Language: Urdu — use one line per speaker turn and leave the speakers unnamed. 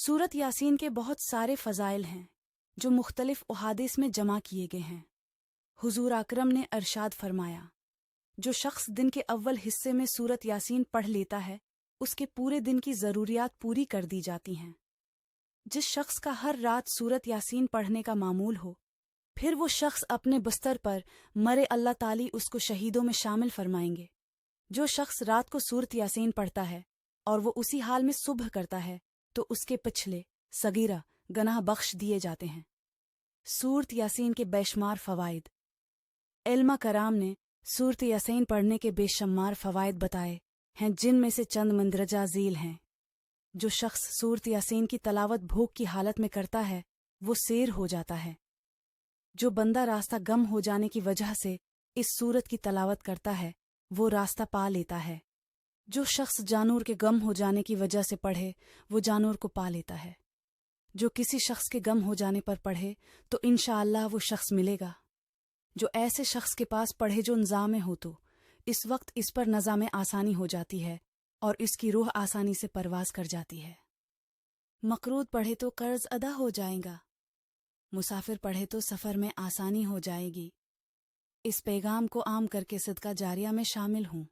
سورت یاسین کے بہت سارے فضائل ہیں جو مختلف احادیث میں جمع کیے گئے ہیں۔ حضور اکرم نے ارشاد فرمایا، جو شخص دن کے اول حصے میں سورت یاسین پڑھ لیتا ہے اس کے پورے دن کی ضروریات پوری کر دی جاتی ہیں۔ جس شخص کا ہر رات سورت یاسین پڑھنے کا معمول ہو، پھر وہ شخص اپنے بستر پر مرے اللہ تعالی اس کو شہیدوں میں شامل فرمائیں گے۔ جو شخص رات کو سورت یاسین پڑھتا ہے اور وہ اسی حال میں صبح کرتا ہے تو اس کے پچھلے صغیرہ گناہ بخش دیے جاتے ہیں۔ سورت یاسین کے بے شمار فوائد۔ علماء کرام نے سورت یاسین پڑھنے کے بے شمار فوائد بتائے ہیں، جن میں سے چند مندرجہ ذیل ہیں۔ جو شخص سورت یاسین کی تلاوت بھوک کی حالت میں کرتا ہے وہ سیر ہو جاتا ہے۔ جو بندہ راستہ گم ہو جانے کی وجہ سے اس سورت کی تلاوت کرتا ہے وہ راستہ پا لیتا ہے۔ جو شخص جانور کے گم ہو جانے کی وجہ سے پڑھے وہ جانور کو پا لیتا ہے۔ جو کسی شخص کے گم ہو جانے پر پڑھے تو انشاءاللہ وہ شخص ملے گا۔ جو ایسے شخص کے پاس پڑھے جو نظام ہو تو اس وقت اس پر نظام آسانی ہو جاتی ہے اور اس کی روح آسانی سے پرواز کر جاتی ہے۔ مقروض پڑھے تو قرض ادا ہو جائے گا۔ مسافر پڑھے تو سفر میں آسانی ہو جائے گی۔ اس پیغام کو عام کر کے صدقہ جاریہ میں شامل ہوں۔